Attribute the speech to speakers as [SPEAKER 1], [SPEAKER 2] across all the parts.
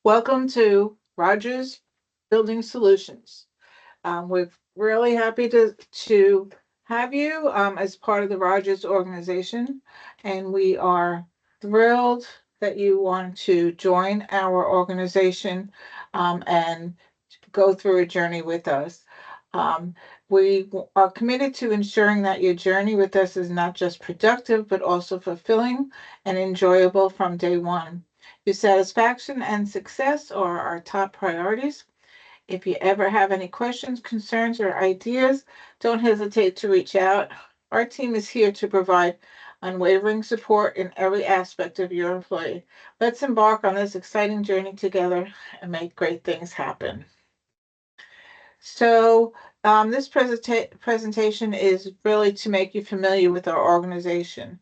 [SPEAKER 1] Welcome to Rogers Building Solutions. We're really happy to have you as part of the Rogers organization, and we are thrilled that you want to join our organization and go through a journey with us. Um, we are committed to ensuring that your journey with us is not just productive, but also fulfilling and enjoyable from day one. Your satisfaction and success are our top priorities. If you ever have any questions, concerns, or ideas, don't hesitate to reach out. Our team is here to provide unwavering support in every aspect of your employee. Let's embark on this exciting journey together and make great things happen. So, this presentation is really to make you familiar with our organization.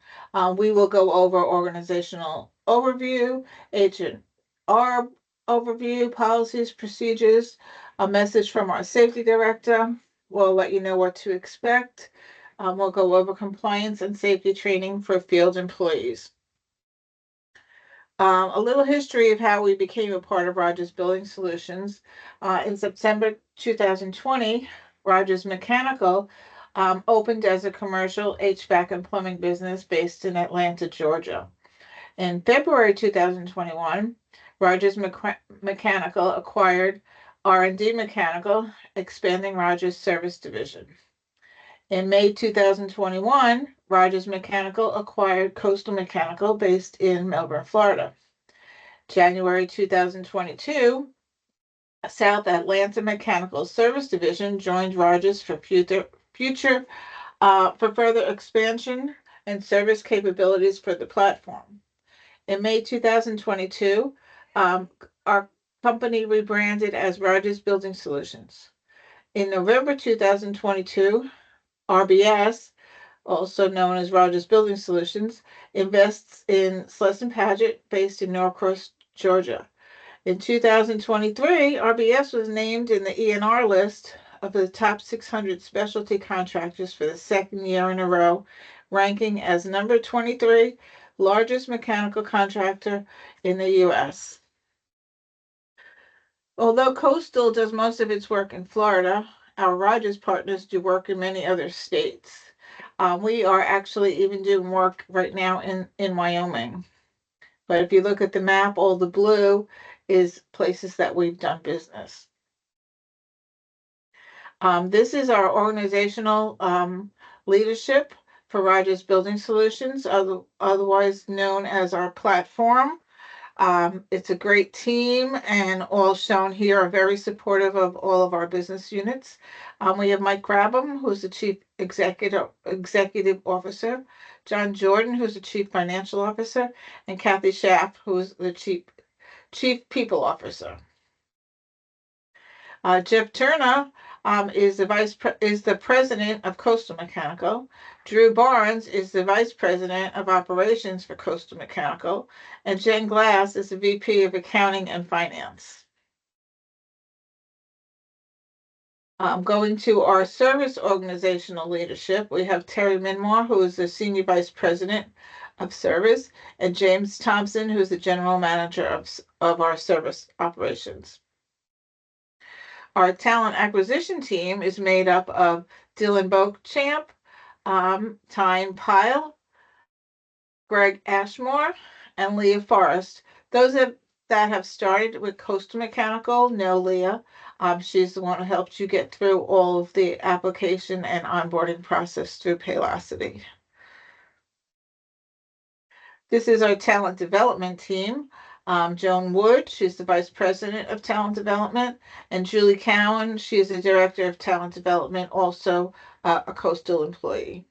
[SPEAKER 1] We will go over organizational overview, H&R overview, policies, procedures, a message from our safety director. We'll let you know what to expect. We'll go over compliance and safety training for field employees. A little history of how we became a part of Rogers Building Solutions. In September 2020, Rogers Mechanical opened as a commercial HVAC and plumbing business based in Atlanta, Georgia. In February 2021, Mechanical acquired R&D Mechanical, expanding Rogers' service division. In May 2021, Rogers Mechanical acquired Coastal Mechanical based in Melbourne, Florida. January 2022, South Atlanta Mechanical Service Division joined Rogers for further expansion and service capabilities for the platform. In May 2022, our company rebranded as Rogers Building Solutions. In November 2022, RBS, also known as Rogers Building Solutions, invests in Slesson Paget, based in Norcross, Georgia. In 2023, RBS was named in the ENR list of the top 600 specialty contractors for the second year in a row, ranking as number 23 largest mechanical contractor in the U.S. Although Coastal does most of its work in Florida, our Rogers partners do work in many other states. We are actually even doing work right now in Wyoming. But if you look at the map, all the blue is places that we've done business. This is our organizational leadership for Rogers Building Solutions, otherwise known as our platform. It's a great team, and all shown here are very supportive of all of our business units. We have Mike Grabham, who's the Chief Executive Officer, John Jordan, who's the Chief Financial Officer, and Kathy Schaff, who's the Chief People Officer. Jeff Turner is the president of Coastal Mechanical. Drew Barnes is the vice president of operations for Coastal Mechanical, and Jen Glass is the VP of accounting and finance. Going to our service organizational leadership, we have Terry Minmore, who is the senior vice president of service, and James Thompson, who is the general manager of our service operations. Our talent acquisition team is made up of Dylan Beauchamp, Tyne Pyle, Greg Ashmore, and Leah Forrest. Those that have started with Coastal Mechanical know Leah. She's the one who helped you get through all of the application and onboarding process through Paylocity. This is our talent development team. Joan Wood, she's the Vice President of Talent Development, and Julie Cowan, she is the Director of Talent Development, also a Coastal employee.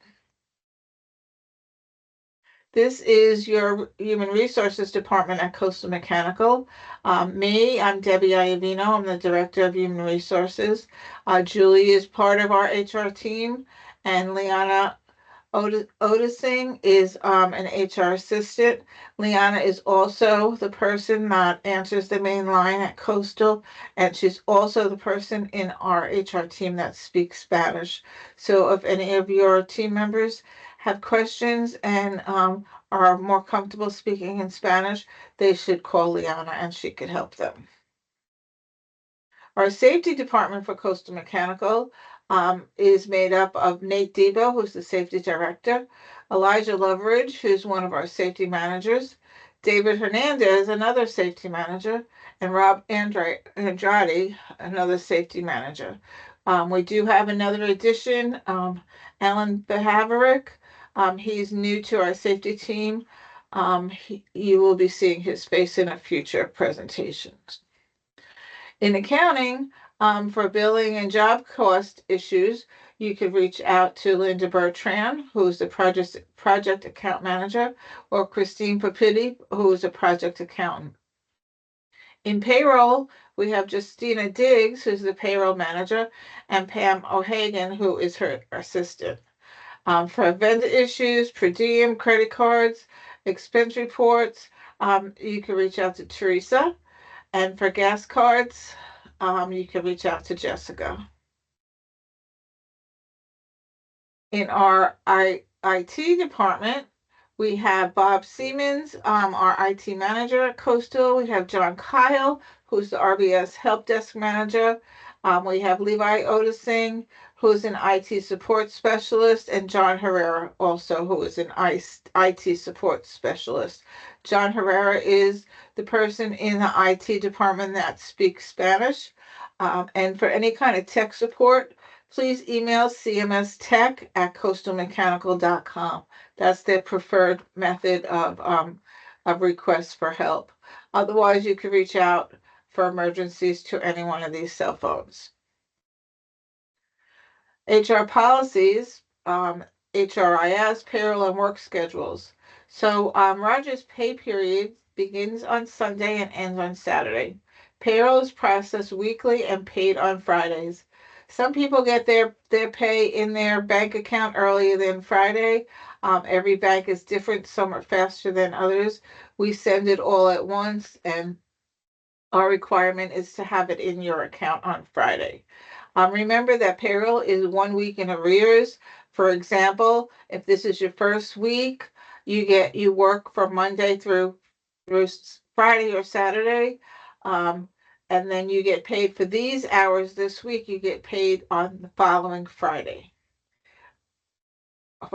[SPEAKER 1] This is your Human Resources Department at Coastal Mechanical. I'm Debbie Iavino. I'm the Director of Human Resources. Julie is part of our HR team, and Liana Otising is an HR assistant. Liana is also the person that answers the main line at Coastal, and she's also the person in our HR team that speaks Spanish. So if any of your team members have questions and are more comfortable speaking in Spanish, they should call Liana and she could help them. Our safety department for Coastal Mechanical is made up of Nate Debo, who's the safety director, Elijah Loveridge, who's one of our safety managers, David Hernandez, another safety manager, and Rob Andrade, another safety manager. We do have another addition, Alan Behaverick. He's new to our safety team. You will be seeing his face in a future presentation. In accounting, for billing and job cost issues, you could reach out to Linda Bertrand, who's the project account manager, or Christine Papitti, who is a project accountant. In payroll, we have Justina Diggs, who's the payroll manager, and Pam O'Hagan, who is her assistant. For vendor issues, per diem, credit cards, expense reports, you can reach out to Teresa. And for gas cards, you can reach out to Jessica. In our IT department, we have Bob Siemens, our IT manager at Coastal. We have John Kyle, who's the RBS help desk manager. We have Levi Otising, who's an IT support specialist, and John Herrera, also, who is an IT support specialist. John Herrera is the person in the IT department that speaks Spanish. And for any kind of tech support, please email cmstech@coastalmechanical.com. That's their preferred method of request for help. Otherwise, you can reach out for emergencies to any one of these cell phones. HR policies, HRIS, payroll and work schedules. So Rogers' pay period begins on Sunday and ends on Saturday. Payroll is processed weekly and paid on Fridays. Some people get their pay in their bank account earlier than Friday. Every bank is different. Some are faster than others. We send it all at once, and our requirement is to have it in your account on Friday. Remember that payroll is 1 week in arrears. For example, if this is your first week, you work from Monday through Friday or Saturday, and then you get paid for these hours this week. You get paid on the following Friday.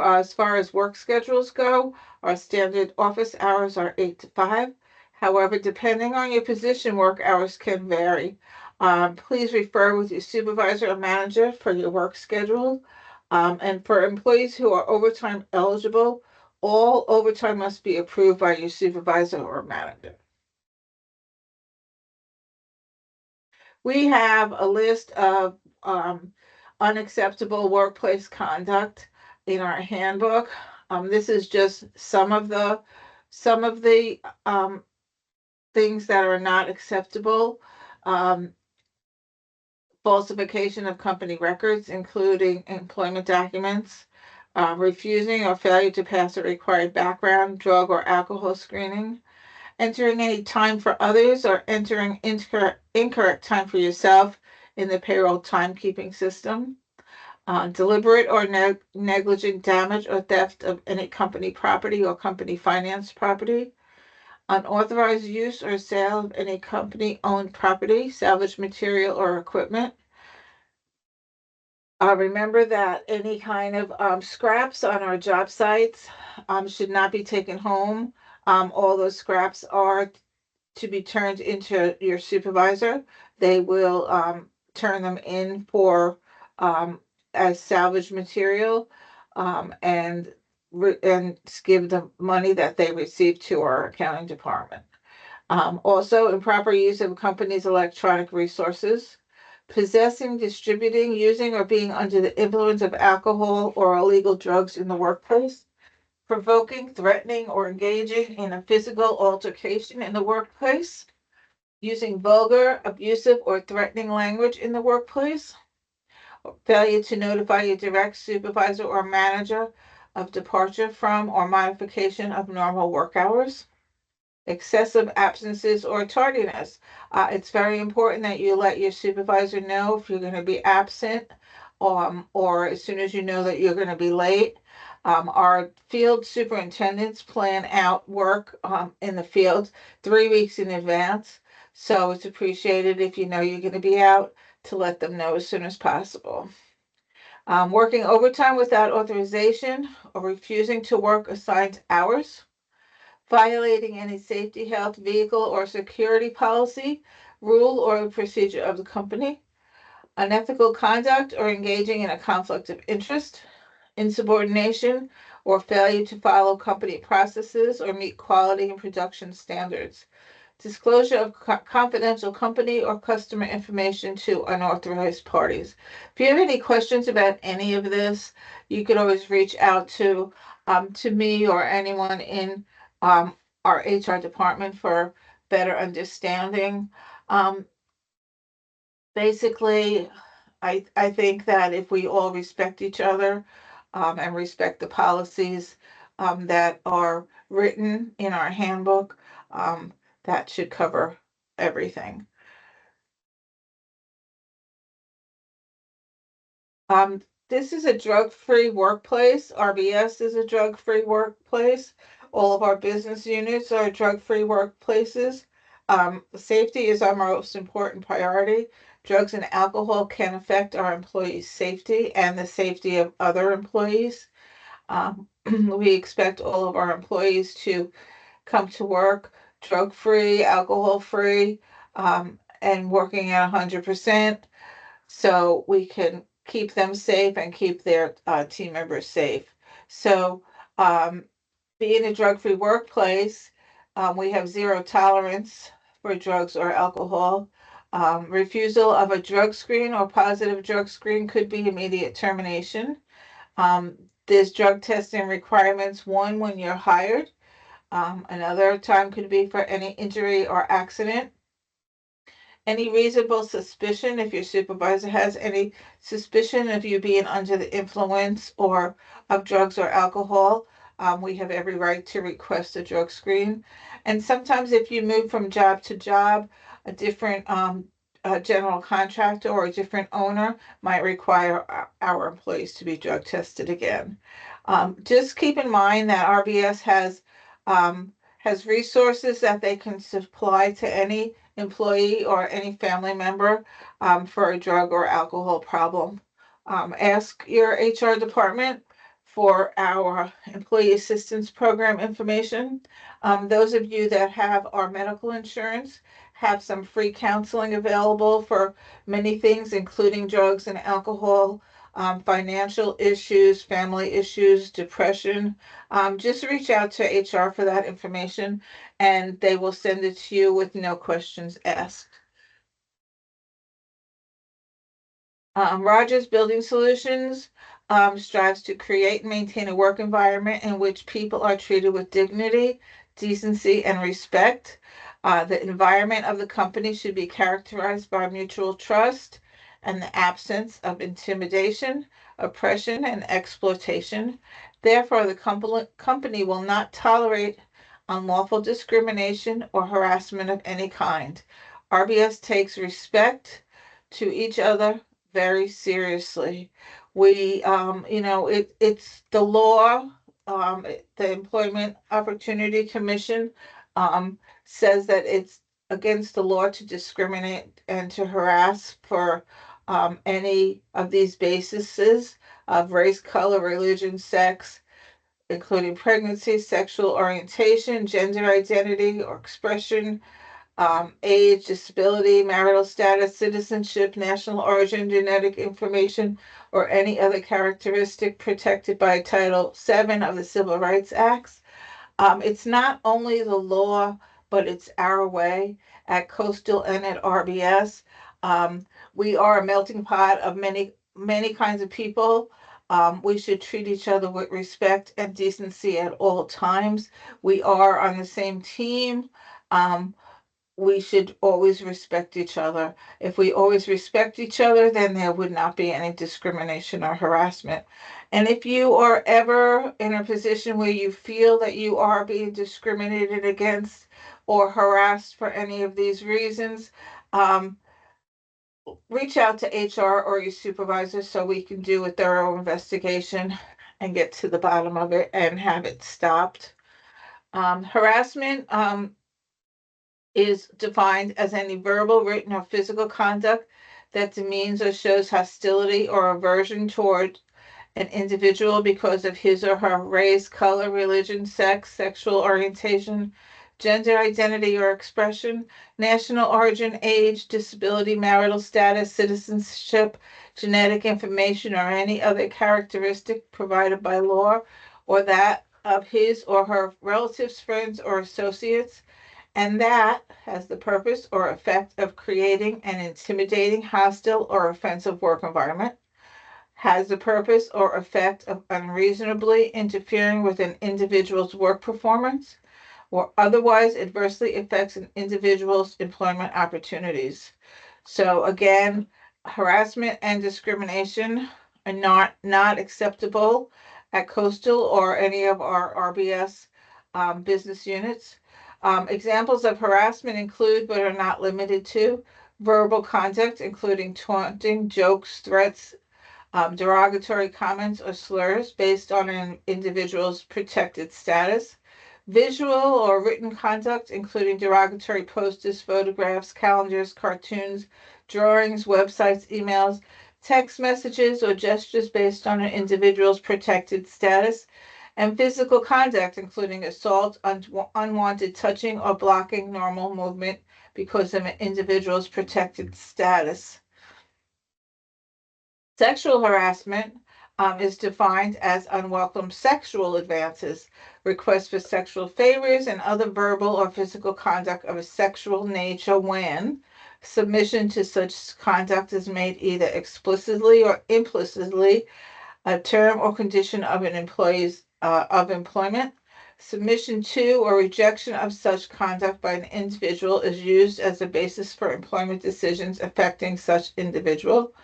[SPEAKER 1] As far as work schedules go, our standard office hours are 8 to 5. However, depending on your position, work hours can vary. Please refer with your supervisor or manager for your work schedule. And for employees who are overtime eligible, all overtime must be approved by your supervisor or manager. We have a list of unacceptable workplace conduct in our handbook. This is just some of the things that are not acceptable. Falsification of company records, including employment documents, refusing or failure to pass a required background, drug, or alcohol screening, entering any time for others, or entering incorrect time for yourself in the payroll timekeeping system, deliberate or negligent damage or theft of any company property or company finance property, unauthorized use or sale of any company-owned property, salvage material, or equipment. Remember that any kind of scraps on our job sites should not be taken home. All those scraps are to be turned into your supervisor. They will turn them in for as salvage material, and give the money that they receive to our accounting department. Also, improper use of a company's electronic resources, possessing, distributing, using, or being under the influence of alcohol or illegal drugs in the workplace, provoking, threatening, or engaging in a physical altercation in the workplace, using vulgar, abusive, or threatening language in the workplace, failure to notify your direct supervisor or manager of departure from or modification of normal work hours, excessive absences or tardiness. It's very important that you let your supervisor know if you're going to be absent, or as soon as you know that you're going to be late. Our field superintendents plan out work in the field 3 weeks in advance. So it's appreciated if you know you're going to be out to let them know as soon as possible. Working overtime without authorization or refusing to work assigned hours, violating any safety, health, vehicle, or security policy, rule, or procedure of the company, unethical conduct or engaging in a conflict of interest, insubordination, or failure to follow company processes or meet quality and production standards, disclosure of confidential company or customer information to unauthorized parties. If you have any questions about any of this, you could always reach out to me or anyone in um, our HR department for better understanding. Um, Basically, I think that if we all respect each other and respect the policies that are written in our handbook, that should cover everything. Um, this is a drug-free workplace. RBS is a drug-free workplace. All of our business units are drug-free workplaces. Safety is our most important priority. Drugs and alcohol can affect our employees' safety and the safety of other employees. We expect all of our employees to come to work drug-free, alcohol-free, and working at 100% so we can keep them safe and keep their team members safe. So, um, being a drug-free workplace, we have zero tolerance for drugs or alcohol. Refusal of a drug screen or positive drug screen could be immediate termination. Um, there's drug testing requirements, one when you're hired. Another time could be for any injury or accident. Any reasonable suspicion, if your supervisor has any suspicion of you being under the influence or of drugs or alcohol, we have every right to request a drug screen. And sometimes if you move from job to job, a different general contractor or a different owner might require our employees to be drug tested again. Just keep in mind that RBS has resources that they can supply to any employee or any family member for a drug or alcohol problem. Ask your HR department for our employee assistance program information. Those of you that have our medical insurance have some free counseling available for many things, including drugs and alcohol, financial issues, family issues, depression. Just reach out to HR for that information and they will send it to you with no questions asked. Rogers Building Solutions strives to create and maintain a work environment in which people are treated with dignity, decency, and respect. The environment of the company should be characterized by mutual trust and the absence of intimidation, oppression, and exploitation. Therefore, the company will not tolerate unlawful discrimination or harassment of any kind. RBS takes respect to each other very seriously. It's the law. The Employment Opportunity Commission says that it's against the law to discriminate and to harass for any of these bases of race, color, religion, sex, including pregnancy, sexual orientation, gender identity or expression, age, disability, marital status, citizenship, national origin, genetic information, or any other characteristic protected by Title VII of the Civil Rights Acts. It's not only the law, but it's our way at Coastal and at RBS. We are a melting pot of many, many kinds of people. We should treat each other with respect and decency at all times. We are on the same team. Um, we should always respect each other. If we always respect each other, then there would not be any discrimination or harassment. And if you are ever in a position where you feel that you are being discriminated against or harassed for any of these reasons, um, reach out to HR or your supervisor so we can do a thorough investigation and get to the bottom of it and have it stopped. Harassment is defined as any verbal, written, or physical conduct that demeans or shows hostility or aversion toward an individual because of his or her race, color, religion, sex, sexual orientation, gender identity or expression, national origin, age, disability, marital status, citizenship, genetic information, or any other characteristic provided by law or that of his or her relatives, friends, or associates, and that has the purpose or effect of creating an intimidating, hostile, or offensive work environment, has the purpose or effect of unreasonably interfering with an individual's work performance, or otherwise adversely affects an individual's employment opportunities. So again, harassment and discrimination are not acceptable at Coastal or any of our RBS business units. Examples of harassment include, but are not limited to, verbal conduct, including taunting, jokes, threats, derogatory comments or slurs based on an individual's protected status, visual or written conduct, including derogatory posters, photographs, calendars, cartoons, drawings, websites, emails, text messages, or gestures based on an individual's protected status, and physical conduct, including assault, unwanted touching, or blocking normal movement because of an individual's protected status. Sexual harassment is defined as unwelcome sexual advances, requests for sexual favors, and other verbal or physical conduct of a sexual nature when submission to such conduct is made either explicitly or implicitly a term or condition of an employee's of employment. Submission to or rejection of such conduct by an individual is used as a basis for employment decisions affecting such individual,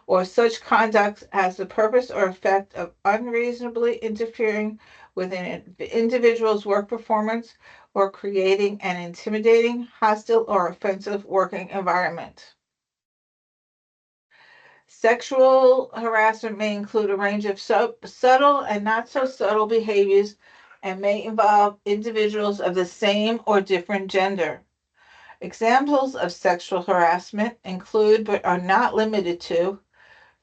[SPEAKER 1] or such conduct has the purpose or effect of unreasonably interfering with an individual's work performance or creating an intimidating, hostile, or offensive working environment. Sexual harassment may include a range of subtle and not so subtle behaviors and may involve individuals of the same or different gender. Examples of sexual harassment include, but are not limited to,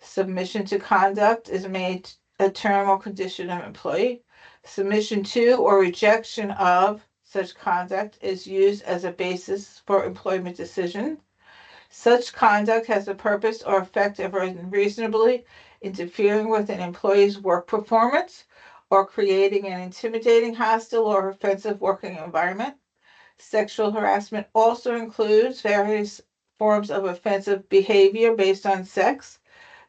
[SPEAKER 1] submission to conduct is made a term or condition of employee. Submission to or rejection of such conduct is used as a basis for employment decision. Such conduct has the purpose or effect of unreasonably interfering with an employee's work performance or creating an intimidating, hostile, or offensive working environment. Sexual harassment also includes various forms of offensive behavior based on sex.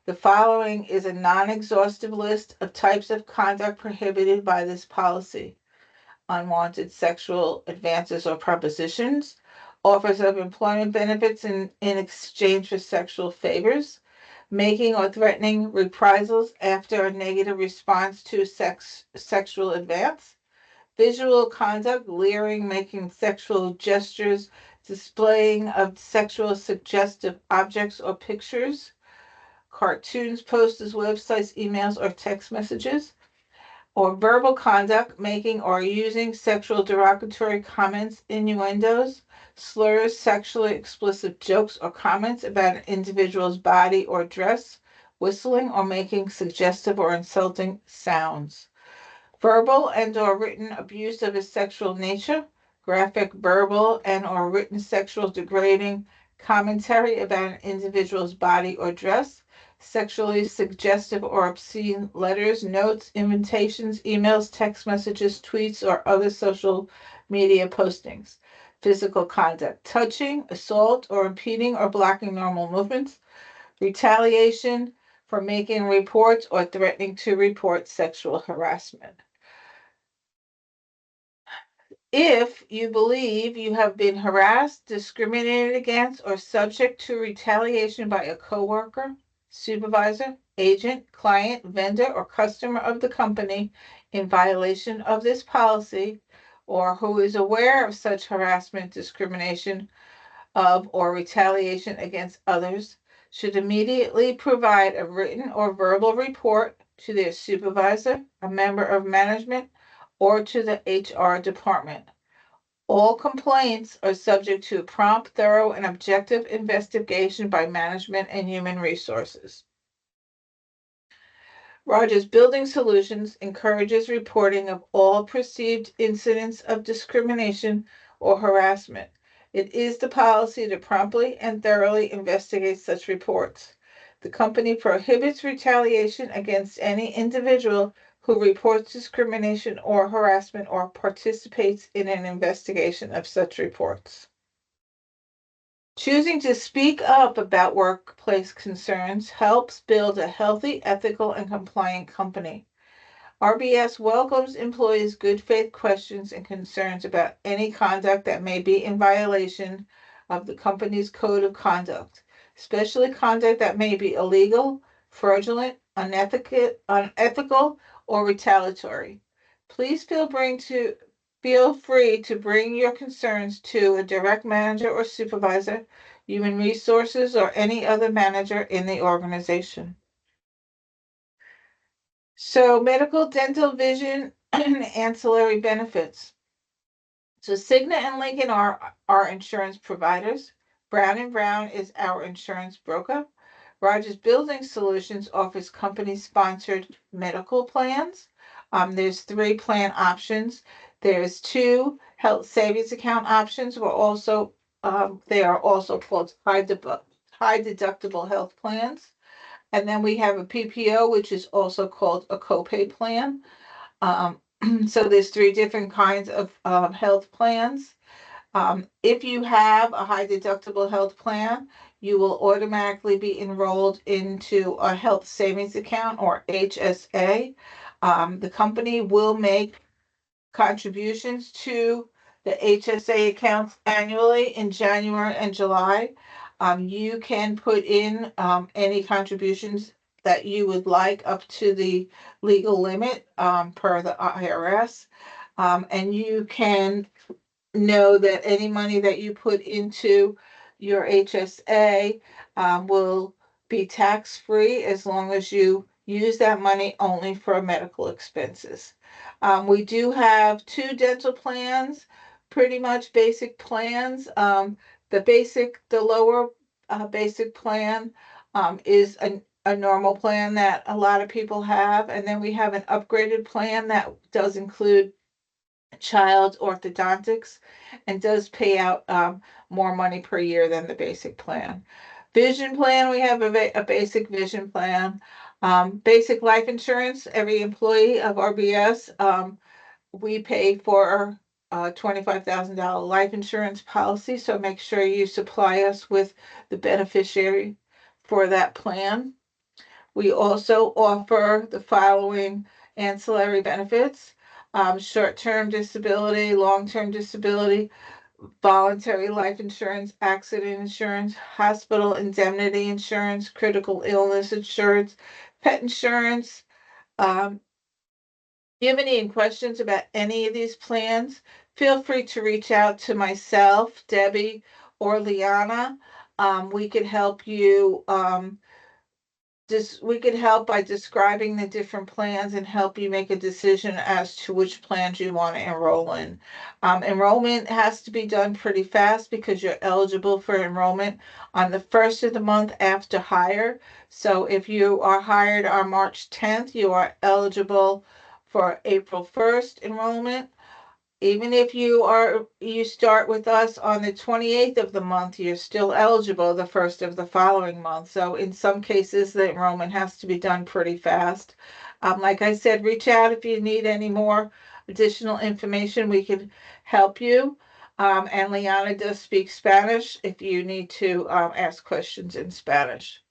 [SPEAKER 1] The following is a non-exhaustive list of types of conduct prohibited by this policy: unwanted sexual advances or propositions, offers of employment benefits in exchange for sexual favors, making or threatening reprisals after a negative response to sexual advance, visual conduct, leering, making sexual gestures, displaying of sexual suggestive objects or pictures, cartoons, posters, websites, emails, or text messages, or verbal conduct, making or using sexual derogatory comments, innuendos, slurs, sexually explicit jokes or comments about an individual's body or dress, whistling, or making suggestive or insulting sounds. Verbal and or written abuse of a sexual nature, graphic verbal and or written sexual degrading commentary about an individual's body or dress, sexually suggestive or obscene letters, notes, invitations, emails, text messages, tweets, or other social media postings. Physical conduct, touching, assault, or impeding or blocking normal movements. Retaliation for making reports or threatening to report sexual harassment. If you believe you have been harassed, discriminated against, or subject to retaliation by a coworker, supervisor, agent, client, vendor, or customer of the company in violation of this policy, or who is aware of such harassment, discrimination of, or retaliation against others, should immediately provide a written or verbal report to their supervisor, a member of management, or to the HR department. All complaints are subject to a prompt, thorough, and objective investigation by management and human resources. Rogers Building Solutions encourages reporting of all perceived incidents of discrimination or harassment. It is the policy to promptly and thoroughly investigate such reports. The company prohibits retaliation against any individual who reports discrimination or harassment or participates in an investigation of such reports. Choosing to speak up about workplace concerns helps build a healthy, ethical, and compliant company. RBS welcomes employees' good faith questions and concerns about any conduct that may be in violation of the company's code of conduct, especially conduct that may be illegal, fraudulent, unethical, or retaliatory. Please feel free to bring your concerns to a direct manager or supervisor, human resources, or any other manager in the organization. So, medical, dental, vision, and ancillary benefits. So, Cigna and Lincoln are our insurance providers. Brown and Brown is our insurance broker. Rogers Building Solutions offers company-sponsored medical plans. There's 3 plan options. There's 2 health savings account options. They are also called high deductible health plans. And then we have a PPO, which is also called a copay plan. So there's 3 different kinds of health plans. If you have a high deductible health plan, you will automatically be enrolled into a health savings account or HSA. The company will make contributions to the HSA accounts annually in January and July. You can put in any contributions that you would like up to the legal limit per the IRS. And you can know that any money that you put into your HSA will be tax-free as long as you use that money only for medical expenses. We do have 2 dental plans, pretty much basic plans. The lower basic plan is a normal plan that a lot of people have, and then we have an upgraded plan that does include child orthodontics and does pay out more money per year than the basic plan. Vision plan, we have a basic vision plan. Basic life insurance, every employee of RBS, we pay for a $25,000 life insurance policy, so make sure you supply us with the beneficiary for that plan. We also offer the following ancillary benefits: short-term disability, long-term disability, voluntary life insurance, accident insurance, hospital indemnity insurance, critical illness insurance, pet insurance. If you have any questions about any of these plans, feel free to reach out to myself, Debbie, or Liana. We could help you we could help by describing the different plans and help you make a decision as to which plans you want to enroll in. Enrollment has to be done pretty fast because you're eligible for enrollment on the first of the month after hire. So if you are hired on March 10th, you are eligible for April 1st enrollment. Even if you start with us on the 28th of the month, you're still eligible the first of the following month. So in some cases, the enrollment has to be done pretty fast. Like I said, reach out if you need any more additional information. We can help you. And Liana does speak Spanish if you need to ask questions in Spanish.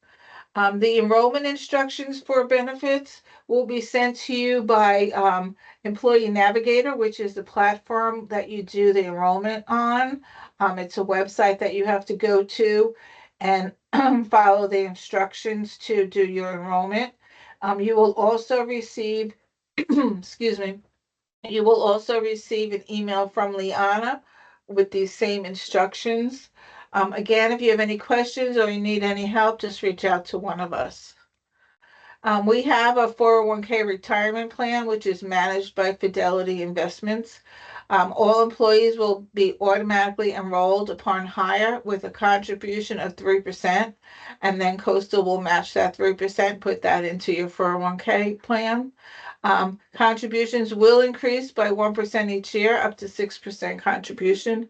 [SPEAKER 1] The enrollment instructions for benefits will be sent to you by Employee Navigator, which is the platform that you do the enrollment on. It's a website that you have to go to and follow the instructions to do your enrollment. You will also receive, excuse me, you will also receive an email from Liana with these same instructions. Again, if you have any questions or you need any help, just reach out to one of us. We have a 401k retirement plan, which is managed by Fidelity Investments. All employees will be automatically enrolled upon hire with a contribution of 3%, and then Coastal will match that 3%, put that into your 401k plan. Contributions will increase by 1% each year, up to 6% contribution.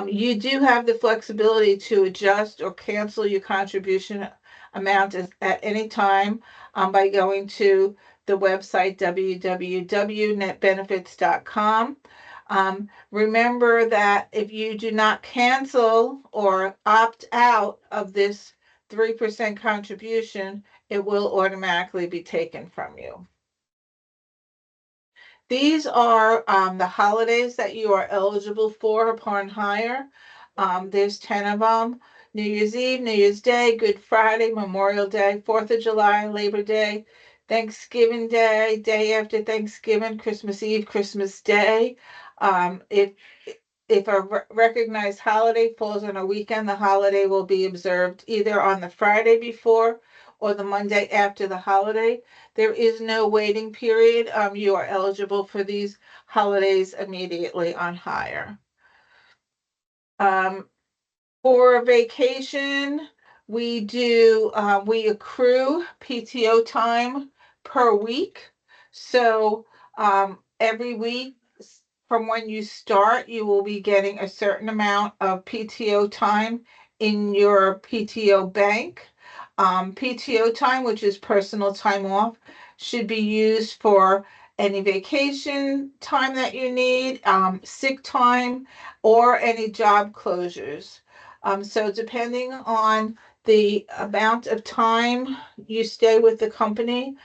[SPEAKER 1] You do have the flexibility to adjust or cancel your contribution amount at any time by going to the website www.netbenefits.com. Remember that if you do not cancel or opt out of this 3% contribution, it will automatically be taken from you. These are the holidays that you are eligible for upon hire. There's 10 of them. New Year's Eve, New Year's Day, Good Friday, Memorial Day, 4th of July, Labor Day, Thanksgiving Day, day after Thanksgiving, Christmas Eve, Christmas Day. If a recognized holiday falls on a weekend, the holiday will be observed either on the Friday before or the Monday after the holiday. There is no waiting period. You are eligible for these holidays immediately on hire. For vacation, we accrue PTO time per week. So every week from when you start, you will be getting a certain amount of PTO time in your PTO bank. PTO time, which is personal time off, should be used for any vacation time that you need, sick time, or any job closures. So depending on the amount of time you stay with the company,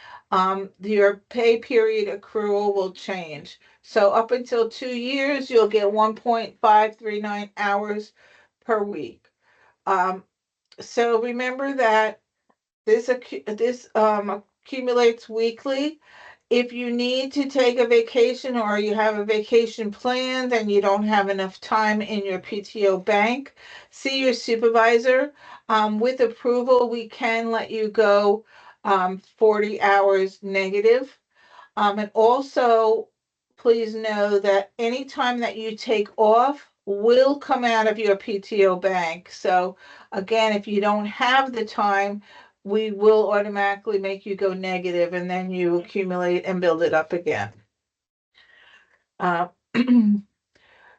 [SPEAKER 1] your pay period accrual will change. So up until 2 years, you'll get 1.539 hours per week. So remember that this accumulates weekly. If you need to take a vacation or you have a vacation planned and you don't have enough time in your PTO bank, see your supervisor. With approval, we can let you go 40 hours negative. And also, please know that any time that you take off will come out of your PTO bank. So again, if you don't have the time, we will automatically make you go negative and then you accumulate and build it up again. Uh,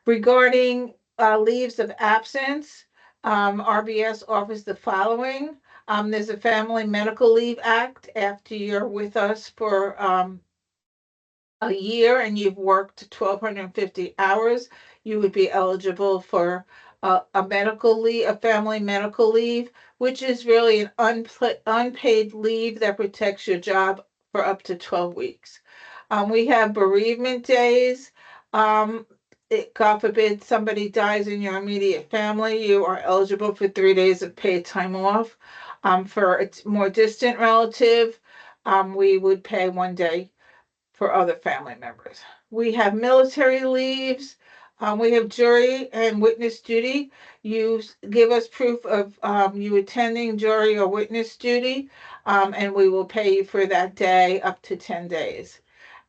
[SPEAKER 1] regarding leaves of absence, RBS offers the following. There's a Family Medical Leave Act. After you're with us for a year and you've worked 1,250 hours, you would be eligible for a medical leave, a family medical leave, which is really an unpaid leave that protects your job for up to 12 weeks. We have bereavement days. God forbid somebody dies in your immediate family, you are eligible for 3 days of paid time off. For a more distant relative, we would pay 1 day for other family members. We have military leaves. We have jury and witness duty. You give us proof of you attending jury or witness duty, and we will pay you for that day up to 10 days.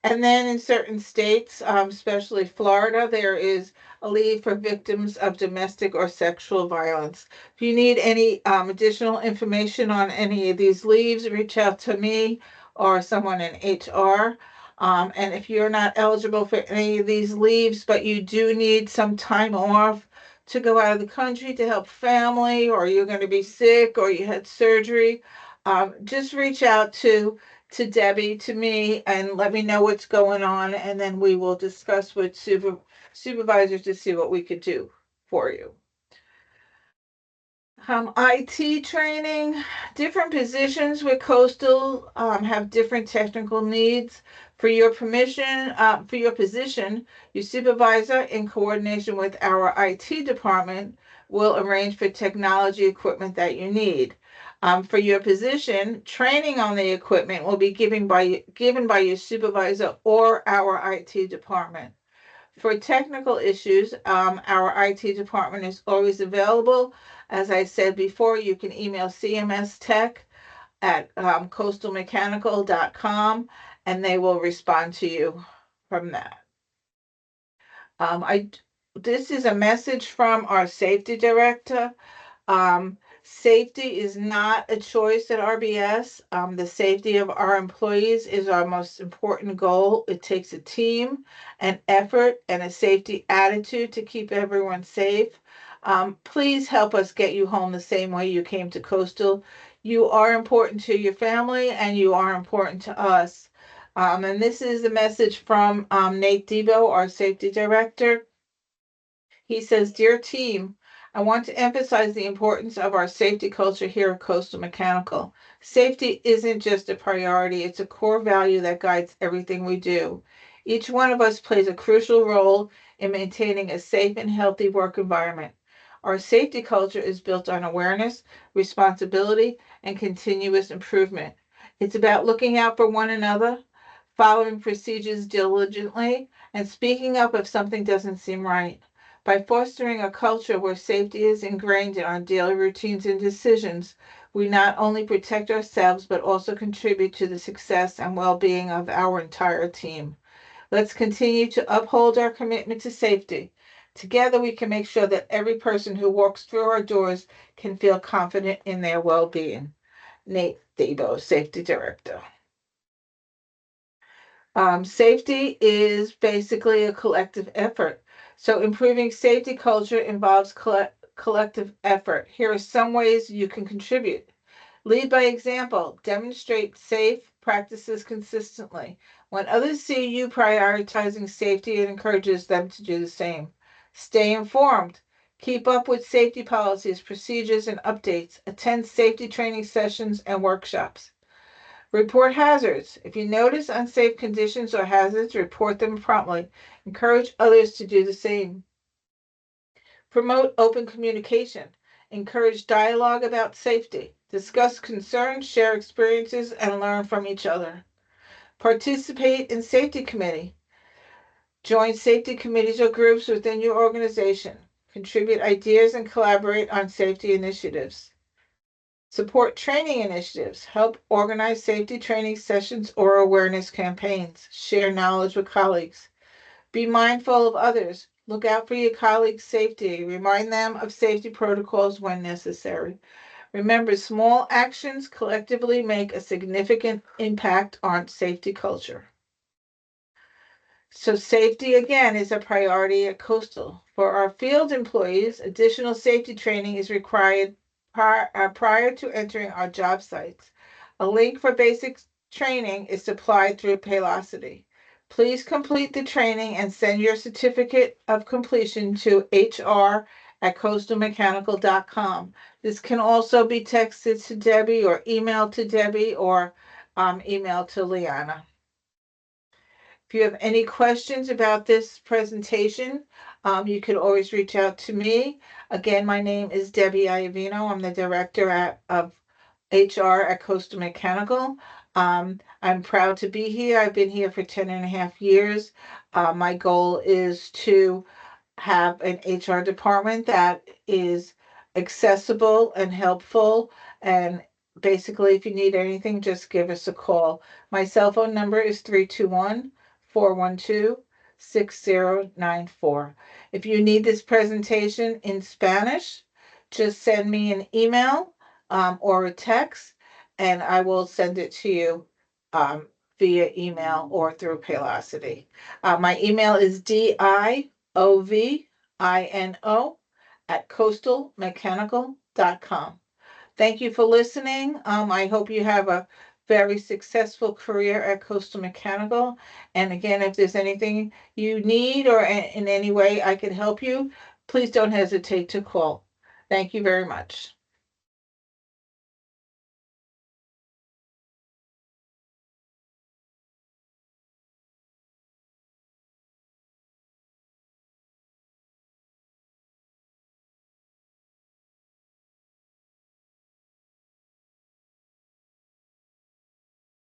[SPEAKER 1] And then in certain states, especially Florida, there is a leave for victims of domestic or sexual violence. If you need any additional information on any of these leaves, reach out to me or someone in HR. And if you're not eligible for any of these leaves, but you do need some time off to go out of the country to help family, or you're going to be sick, or you had surgery, just reach out to Debbie, to me, and let me know what's going on, and then we will discuss with supervisors to see what we could do for you. IT training, different positions with Coastal have different technical needs. For your position, your supervisor, in coordination with our IT department, will arrange for technology equipment that you need. For your position, training on the equipment will be given by your supervisor or our IT department. For technical issues, our IT department is always available. As I said before, you can email CMS Tech at coastalmechanical.com, and they will respond to you from that. This is a message from our safety director. Safety is not a choice at RBS. The safety of our employees is our most important goal. It takes a team, an effort, and a safety attitude to keep everyone safe. Please help us get you home the same way you came to Coastal. You are important to your family, and you are important to us. And this is a message from Nate Debo, our safety director. He says, "Dear team, I want to emphasize the importance of our safety culture here at Coastal Mechanical. Safety isn't just a priority, it's a core value that guides everything we do. Each one of us plays a crucial role in maintaining a safe and healthy work environment. Our safety culture is built on awareness, responsibility, and continuous improvement. It's about looking out for one another, following procedures diligently, and speaking up if something doesn't seem right. By fostering a culture where safety is ingrained in our daily routines and decisions, we not only protect ourselves but also contribute to the success and well being of our entire team. Let's continue to uphold our commitment to safety. Together, we can make sure that every person who walks through our doors can feel confident in their well being." Nate Debo, Safety Director. Safety is basically a collective effort. So improving safety culture involves collective effort. Here are some ways you can contribute. Lead by example. Demonstrate safe practices consistently. When others see you prioritizing safety, it encourages them to do the same. Stay informed. Keep up with safety policies, procedures, and updates. Attend safety training sessions and workshops. Report hazards. If you notice unsafe conditions or hazards, report them promptly. Encourage others to do the same. Promote open communication. Encourage dialogue about safety. Discuss concerns, share experiences, and learn from each other. Participate in safety committee. Join safety committees or groups within your organization. Contribute ideas and collaborate on safety initiatives. Support training initiatives. Help organize safety training sessions or awareness campaigns. Share knowledge with colleagues. Be mindful of others. Look out for your colleagues' safety. Remind them of safety protocols when necessary. Remember, small actions collectively make a significant impact on safety culture. So safety, again, is a priority at Coastal. For our field employees, additional safety training is required prior to entering our job sites. A link for basic training is supplied through Paylocity. Please complete the training and send your certificate of completion to hr@coastalmechanical.com. This can also be texted to Debbie or emailed to Debbie or emailed to Liana. If you have any questions about this presentation, you can always reach out to me. Again, my name is Debbie Iovino. I'm the director of HR at Coastal Mechanical. I'm proud to be here. I've been here for 10 and a half years. My goal is to have an HR department that is accessible and helpful. And basically, if you need anything, just give us a call. My cell phone number is 321-412-6094. If you need this presentation in Spanish, just send me an email or a text, and I will send it to you via email or through Paylocity. My email is DIOVINO@coastalmechanical.com. Thank you for listening. I hope you have a very successful career at Coastal Mechanical. And again, if there's anything you need or in any way I can help you, please don't hesitate to call. Thank you very much.